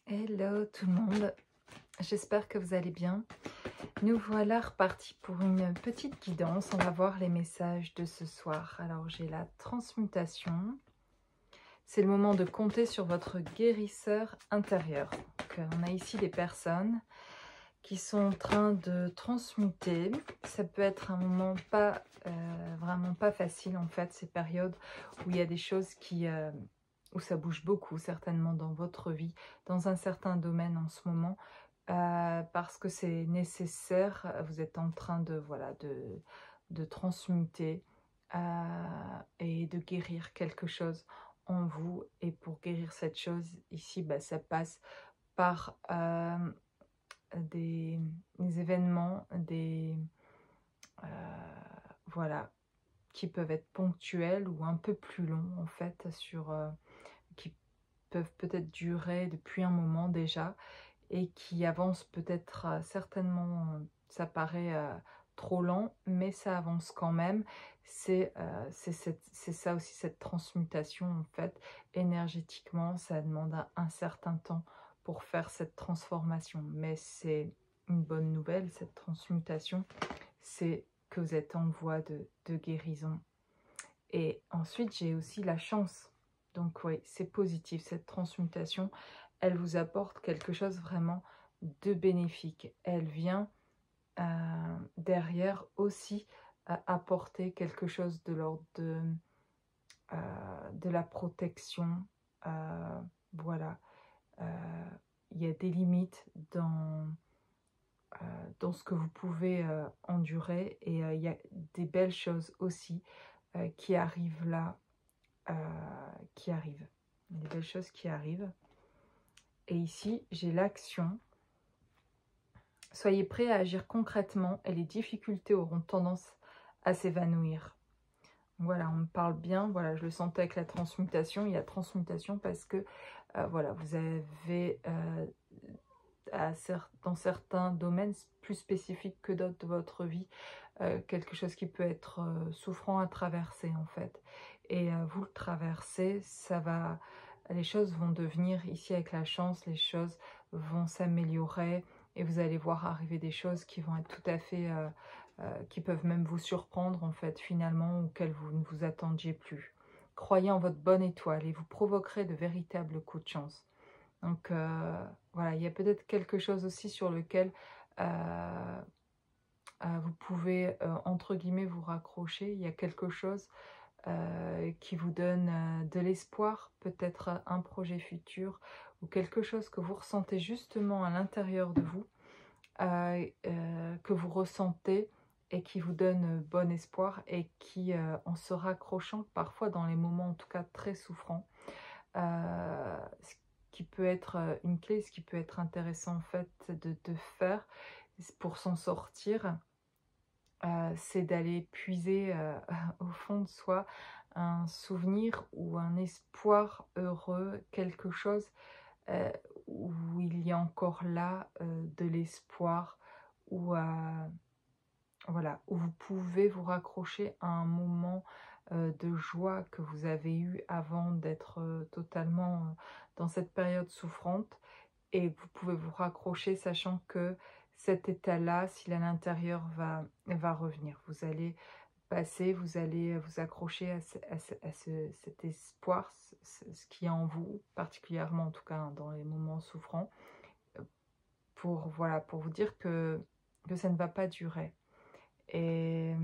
Hello tout le monde, j'espère que vous allez bien. Nous voilà repartis pour une petite guidance. On va voir les messages de ce soir. Alors j'ai la transmutation. C'est le moment de compter sur votre guérisseur intérieur. Donc, on a ici des personnes qui sont en train de transmuter. Ça peut être un moment vraiment pas facile en fait, ces périodes où il y a des choses où ça bouge beaucoup certainement dans votre vie, dans un certain domaine en ce moment, parce que c'est nécessaire. Vous êtes en train de transmuter et de guérir quelque chose en vous. Et pour guérir cette chose ici, ça passe par des événements, voilà, qui peuvent être ponctuels ou un peu plus longs en fait, qui peuvent peut-être durer depuis un moment déjà et qui avancent peut-être certainement, ça paraît trop lent, mais ça avance quand même. C'est ça aussi, cette transmutation en fait, énergétiquement, ça demande un certain temps pour faire cette transformation, mais c'est une bonne nouvelle, cette transmutation, c'est que vous êtes en voie de guérison. Et ensuite, j'ai aussi la chance. Donc oui, c'est positif, cette transmutation, elle vous apporte quelque chose vraiment de bénéfique. Elle vient derrière aussi apporter quelque chose de l'ordre de la protection. Voilà. Il y a des limites dans ce que vous pouvez endurer, et il y a des belles choses aussi qui arrivent là, qui arrivent. Des belles choses qui arrivent. Et ici, j'ai l'action. Soyez prêts à agir concrètement et les difficultés auront tendance à s'évanouir. Voilà, on me parle bien. Voilà, je le sentais avec la transmutation. Il y a transmutation parce que voilà, vous avez dans certains domaines plus spécifiques que d'autres de votre vie, quelque chose qui peut être souffrant à traverser en fait. Et vous le traversez, les choses vont devenir, ici avec la chance, les choses vont s'améliorer et vous allez voir arriver des choses qui vont être tout à fait, qui peuvent même vous surprendre en fait finalement, auxquelles vous ne vous attendiez plus. Croyez en votre bonne étoile et vous provoquerez de véritables coups de chance. Donc voilà, il y a peut-être quelque chose aussi sur lequel vous pouvez, entre guillemets, vous raccrocher. Il y a quelque chose qui vous donne de l'espoir, peut-être un projet futur ou quelque chose que vous ressentez justement à l'intérieur de vous, que vous ressentez et qui vous donne bon espoir et qui, en se raccrochant, parfois dans les moments en tout cas très souffrants, ce qui peut être une clé, ce qui peut être intéressant en fait de faire pour s'en sortir, c'est d'aller puiser au fond de soi un souvenir ou un espoir heureux, quelque chose euh, où il y a encore là de l'espoir, où, voilà, où vous pouvez vous raccrocher à un moment de joie que vous avez eu avant d'être totalement dans cette période souffrante, et vous pouvez vous raccrocher sachant que cet état-là, s'il est à l'intérieur, va revenir. Vous allez passer, vous allez vous accrocher cet espoir, ce qui est en vous, particulièrement en tout cas dans les moments souffrants, voilà, pour vous dire que ça ne va pas durer. Et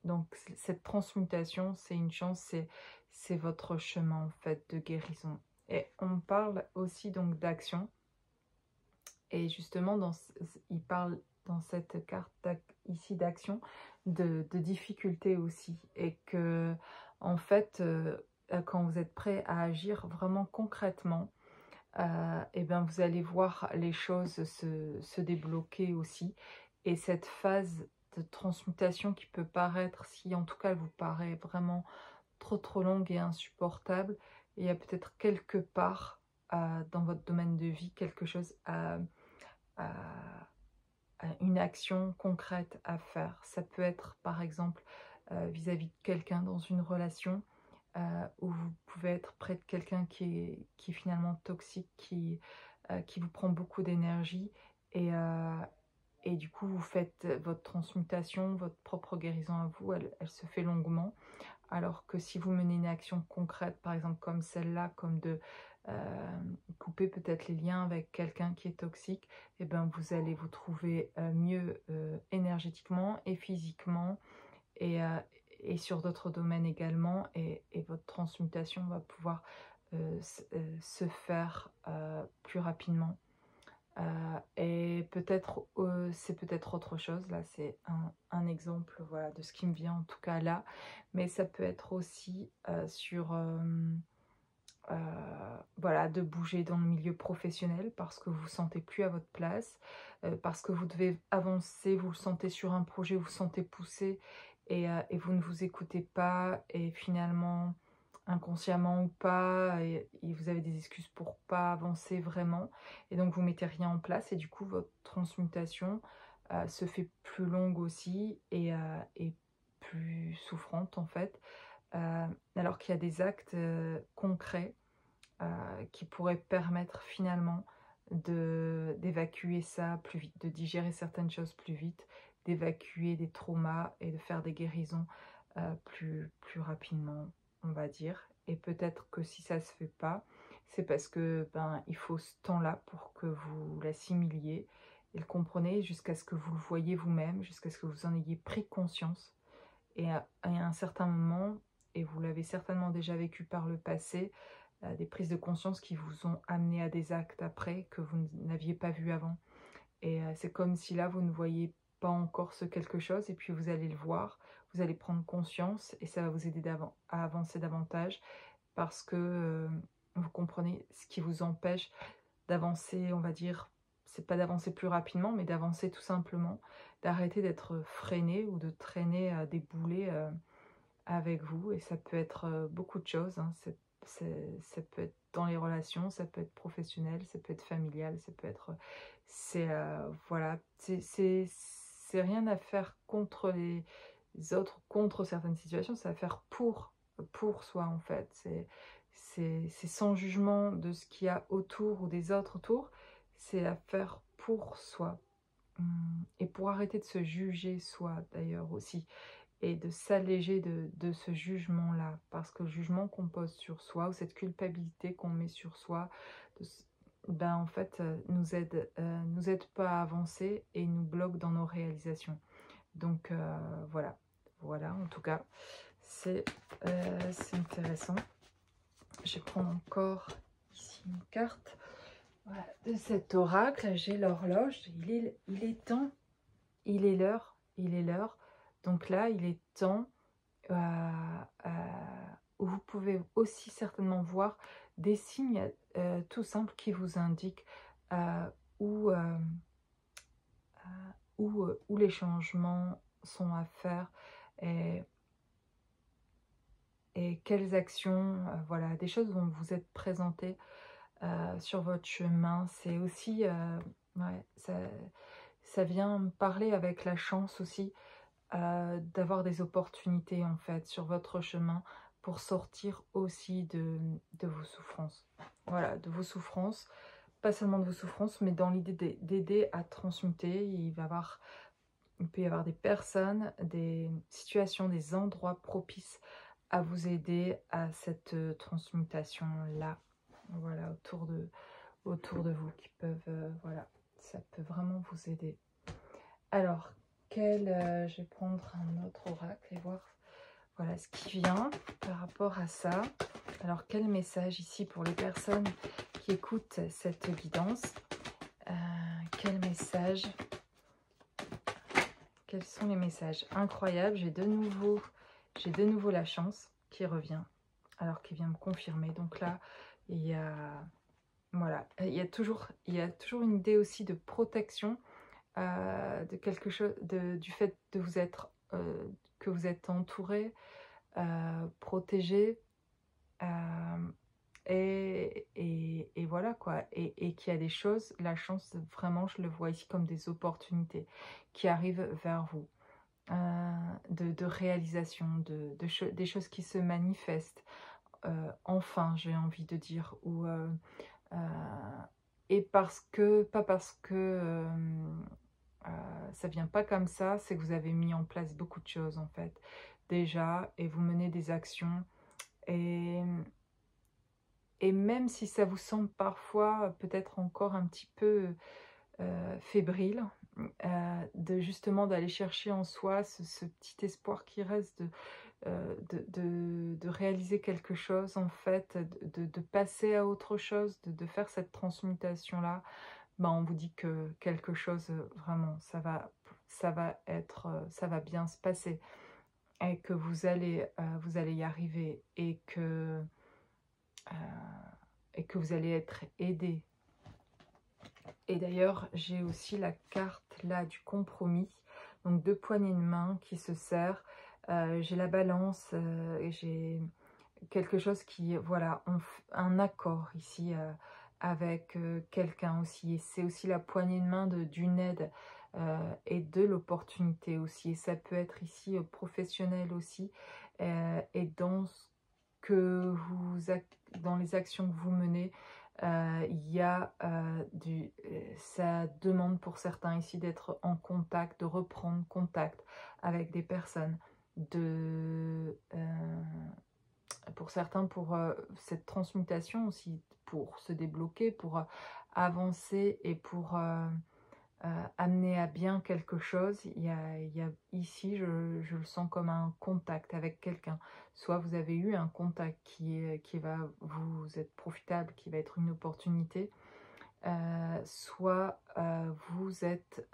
donc cette transmutation, c'est une chance, c'est votre chemin en fait de guérison. Et on parle aussi donc d'action. Et justement, il parle dans cette carte ici d'action, de difficulté aussi. Et que, en fait, quand vous êtes prêt à agir vraiment concrètement, et bien vous allez voir les choses se débloquer aussi. Et cette phase de transmutation qui peut paraître, si en tout cas elle vous paraît vraiment trop longue et insupportable, il y a peut-être quelque part dans votre domaine de vie quelque chose une action concrète à faire. Ça peut être par exemple vis-à-vis de quelqu'un dans une relation, où vous pouvez être près de quelqu'un qui est finalement toxique, qui qui vous prend beaucoup d'énergie et du coup, vous faites votre transmutation, votre propre guérison à vous, elle se fait longuement. Alors que si vous menez une action concrète, par exemple comme celle-là, comme de couper peut-être les liens avec quelqu'un qui est toxique, eh ben, vous allez vous trouver mieux énergétiquement et physiquement et, euh, et sur d'autres domaines également. Et votre transmutation va pouvoir se faire plus rapidement. Et peut-être, c'est peut-être autre chose, là c'est un exemple voilà, de ce qui me vient en tout cas là, mais ça peut être aussi sur, voilà, de bouger dans le milieu professionnel parce que vous vous sentez plus à votre place, parce que vous devez avancer, vous le sentez sur un projet, vous vous sentez poussé et vous ne vous écoutez pas et finalement inconsciemment ou pas, et vous avez des excuses pour pas avancer vraiment, et donc vous mettez rien en place, et du coup votre transmutation se fait plus longue aussi et plus souffrante en fait, alors qu'il y a des actes concrets qui pourraient permettre finalement d'évacuer ça plus vite, de digérer certaines choses plus vite, d'évacuer des traumas et de faire des guérisons plus rapidement, on va dire. Et peut-être que si ça se fait pas, c'est parce que il faut ce temps-là pour que vous l'assimiliez et le compreniez jusqu'à ce que vous le voyez vous-même, jusqu'à ce que vous en ayez pris conscience. Et à un certain moment, et vous l'avez certainement déjà vécu par le passé, des prises de conscience qui vous ont amené à des actes après que vous n'aviez pas vu avant. Et c'est comme si là, vous ne voyez pas encore ce quelque chose, et puis vous allez le voir, vous allez prendre conscience, et ça va vous aider à avancer davantage, parce que vous comprenez ce qui vous empêche d'avancer, on va dire, c'est pas d'avancer plus rapidement, mais d'avancer tout simplement, d'arrêter d'être freiné ou de traîner des boulets avec vous. Et ça peut être beaucoup de choses, hein. Ça peut être dans les relations, ça peut être professionnel, ça peut être familial, ça peut être... voilà, c'est rien à faire contre les autres, contre certaines situations, c'est à faire pour soi en fait. C'est sans jugement de ce qu'il y a autour ou des autres autour, c'est à faire pour soi. Et pour arrêter de se juger soi d'ailleurs aussi, et de s'alléger de ce jugement-là, parce que le jugement qu'on pose sur soi, ou cette culpabilité qu'on met sur soi, en fait, nous aide pas à avancer et nous bloque dans nos réalisations. Donc voilà, voilà, en tout cas, c'est intéressant. Je vais prendre encore ici une carte, voilà, de cet oracle. J'ai l'horloge, il est temps, il est l'heure, il est l'heure. Donc là, il est temps où vous pouvez aussi certainement voir des signes tout simples qui vous indiquent où, où les changements sont à faire, et quelles actions, voilà, des choses vont vous être présentées sur votre chemin. C'est aussi, ouais, ça vient me parler avec la chance aussi, d'avoir des opportunités en fait sur votre chemin pour sortir aussi de vos souffrances. Voilà, de vos souffrances, pas seulement de vos souffrances, mais dans l'idée d'aider à transmuter. Il peut y avoir des personnes, des situations, des endroits propices à vous aider à cette transmutation-là. Voilà, autour de vous, qui peuvent, voilà, ça peut vraiment vous aider. Alors, je vais prendre un autre oracle et voir voilà ce qui vient par rapport à ça. Alors, quel message ici pour les personnes qui écoutent cette guidance? Quel message? Quels sont les messages? Incroyable, j'ai de nouveau la chance qui revient, alors qui vient me confirmer. Donc là, il y a, voilà, il y a toujours une idée aussi de protection, de quelque chose, du fait de vous être, que vous êtes entouré, protégé, et voilà quoi, et qu'il y a des choses, la chance, vraiment, je le vois ici comme des opportunités qui arrivent vers vous, de réalisation, des choses qui se manifestent, enfin, j'ai envie de dire, ou et pas parce que ça vient pas comme ça, c'est que vous avez mis en place beaucoup de choses en fait déjà, et vous menez des actions, et, et même si ça vous semble parfois peut-être encore un petit peu fébrile, justement d'aller chercher en soi ce petit espoir qui reste de réaliser quelque chose en fait, de passer à autre chose, de faire cette transmutation-là. Ben, on vous dit que quelque chose, vraiment, ça va bien se passer, et que vous allez y arriver, euh, et que vous allez être aidé. Et d'ailleurs, j'ai aussi la carte là du compromis, donc 2 poignées de main qui se serrent. J'ai la balance, et j'ai quelque chose qui, voilà, un accord ici avec quelqu'un aussi. Et c'est aussi la poignée de main d'une aide et de l'opportunité aussi. Et ça peut être ici professionnel aussi. Et dans dans les actions que vous menez, il y a ça demande pour certains ici d'être en contact, de reprendre contact avec des personnes, pour certains, pour cette transmutation aussi, pour se débloquer, pour avancer et pour amener à bien quelque chose. Il y a ici, je le sens comme un contact avec quelqu'un. Soit vous avez eu un contact qui va vous être profitable, qui va être une opportunité, soit vous êtes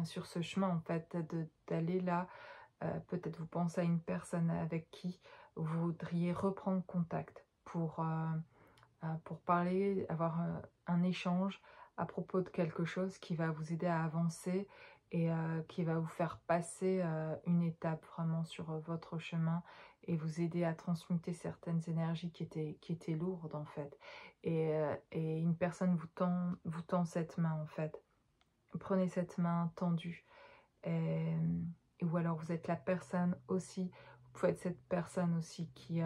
sur ce chemin en fait, d'aller là. Peut-être vous pensez à une personne avec qui vous voudriez reprendre contact pour parler, avoir un échange à propos de quelque chose qui va vous aider à avancer, et qui va vous faire passer une étape vraiment sur votre chemin, et vous aider à transmuter certaines énergies qui étaient lourdes en fait. Et une personne vous tend cette main en fait. Prenez cette main tendue. Et, ou alors vous êtes la personne aussi, vous pouvez être cette personne aussi qui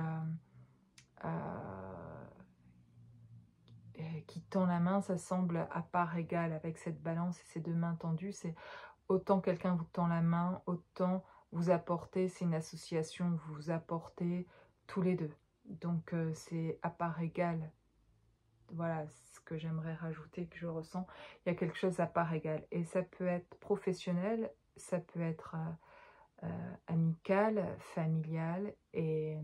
tend la main. Ça semble à part égale avec cette balance et ces 2 mains tendues. C'est autant quelqu'un vous tend la main, autant vous apportez, c'est une association, vous apportez tous les deux. Donc c'est à part égale. Voilà ce que j'aimerais rajouter, que je ressens. Il y a quelque chose à part égale. Et ça peut être professionnel, ça peut être amical, familial et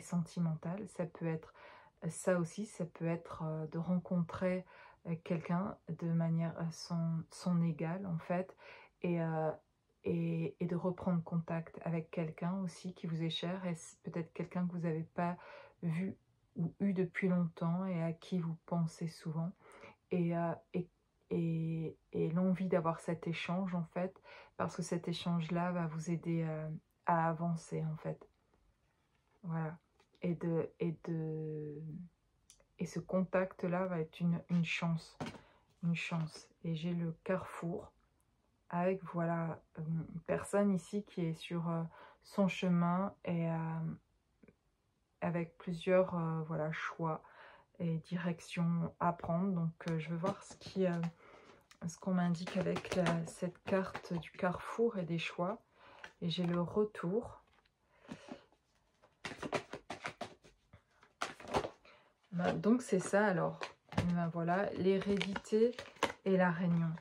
sentimental. Ça peut être ça aussi, ça peut être de rencontrer quelqu'un de manière son égal en fait, et, et de reprendre contact avec quelqu'un aussi qui vous est cher, et peut-être quelqu'un que vous n'avez pas vu ou eu depuis longtemps et à qui vous pensez souvent, et, et l'envie d'avoir cet échange en fait, parce que cet échange-là va vous aider à avancer en fait. Voilà. Et ce contact-là va être une chance. Une chance. Et j'ai le carrefour avec, voilà, une personne ici qui est sur son chemin, et avec plusieurs voilà, choix et directions à prendre. Donc je vais voir ce qu'on m'indique avec cette carte du carrefour et des choix. Et j'ai le retour. Donc c'est ça alors. Ben voilà, l'hérédité et la réunion.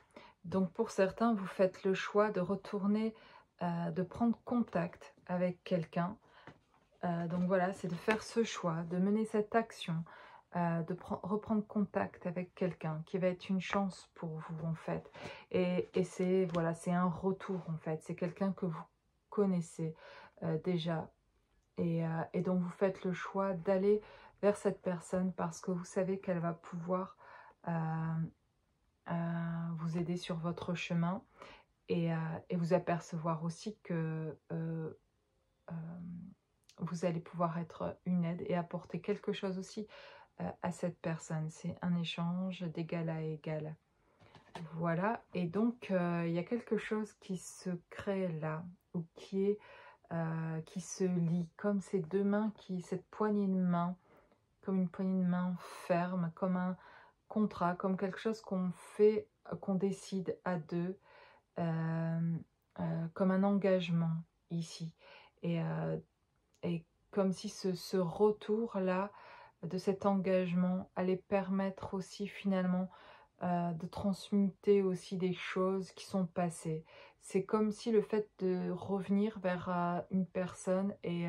Donc pour certains, vous faites le choix de retourner, de prendre contact avec quelqu'un. Donc voilà, c'est de faire ce choix, de mener cette action, de reprendre contact avec quelqu'un qui va être une chance pour vous en fait. Et c'est, voilà, c'est un retour en fait. C'est quelqu'un que vous connaissez déjà. Et donc vous faites le choix d'aller vers cette personne parce que vous savez qu'elle va pouvoir vous aider sur votre chemin, et vous apercevoir aussi que vous allez pouvoir être une aide et apporter quelque chose aussi à cette personne. C'est un échange d'égal à égal. Voilà, et donc il y a quelque chose qui se crée là, ou qui se lie, comme ces 2 mains, cette poignée de main, comme une poignée de main ferme, comme contrat, comme quelque chose qu'on fait, qu'on décide à deux, euh, comme un engagement ici. Et, et comme si ce retour-là, de cet engagement, allait permettre aussi finalement de transmuter aussi des choses qui sont passées. C'est comme si le fait de revenir vers une personne et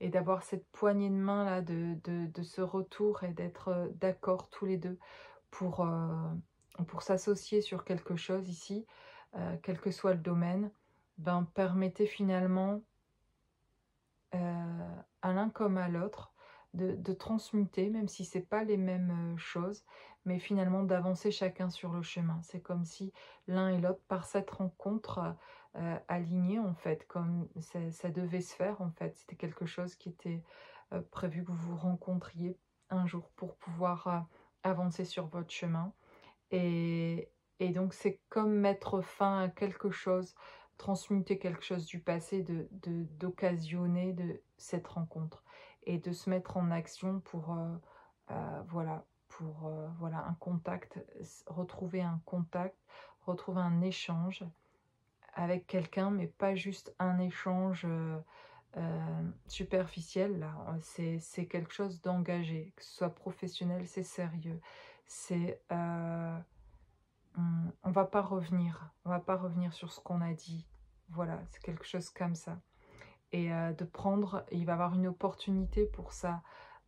d'avoir cette poignée de main là, de ce retour et d'être d'accord tous les deux pour s'associer sur quelque chose ici, quel que soit le domaine, ben, permettait finalement à l'un comme à l'autre de transmuter, même si c'est pas les mêmes choses, mais finalement d'avancer chacun sur le chemin. C'est comme si l'un et l'autre, par cette rencontre alignée en fait, comme ça devait se faire en fait. C'était quelque chose qui était prévu que vous vous rencontriez un jour pour pouvoir avancer sur votre chemin. Et, et donc c'est comme mettre fin à quelque chose, transmuter quelque chose du passé, d'occasionner de cette rencontre et de se mettre en action pour voilà, pour voilà, un contact, retrouver un contact, retrouver un échange avec quelqu'un, mais pas juste un échange superficiel. Là, c'est quelque chose d'engagé, que ce soit professionnel, c'est sérieux, c'est on va pas revenir, on va pas revenir sur ce qu'on a dit. Voilà, c'est quelque chose comme ça. Et de prendre, il va y avoir une opportunité pour ça,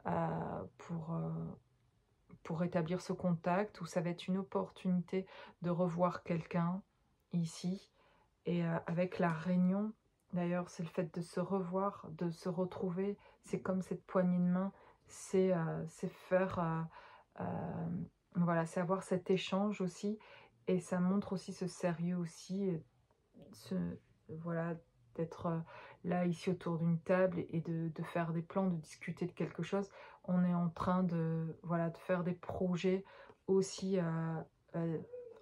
euh, pour, euh, pour établir ce contact, où ça va être une opportunité de revoir quelqu'un ici. Et avec la réunion, d'ailleurs, c'est le fait de se revoir, de se retrouver, c'est comme cette poignée de main, c'est faire, voilà, c'est avoir cet échange aussi, et ça montre aussi ce sérieux aussi, ce, voilà, d'être là ici autour d'une table et de faire des plans, de discuter de quelque chose. On est en train de, voilà, de faire des projets aussi,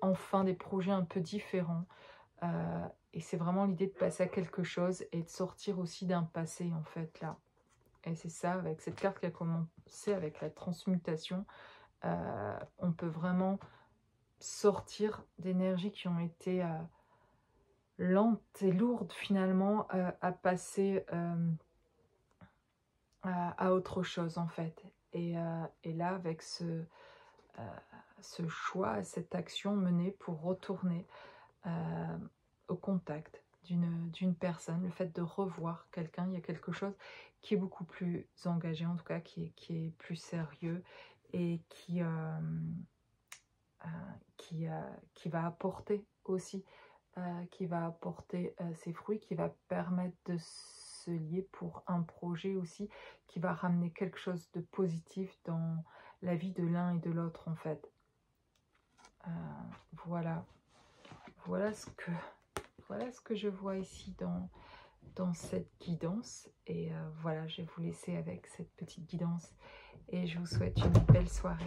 enfin des projets un peu différents. Et c'est vraiment l'idée de passer à quelque chose et de sortir aussi d'un passé en fait là. Et c'est ça, avec cette carte qui a commencé avec la transmutation, on peut vraiment sortir d'énergies qui ont été lentes et lourdes finalement à passer à autre chose en fait. Et là, avec ce choix, cette action menée pour retourner au contact d'une personne, le fait de revoir quelqu'un, il y a quelque chose qui est beaucoup plus engagé, en tout cas qui est plus sérieux et qui va apporter aussi, qui va apporter ses fruits, qui va permettre de se lier pour un projet aussi, qui va ramener quelque chose de positif dans la vie de l'un et de l'autre en fait. Voilà, voilà ce que je vois ici dans cette guidance. Et voilà, je vais vous laisser avec cette petite guidance et je vous souhaite une belle soirée.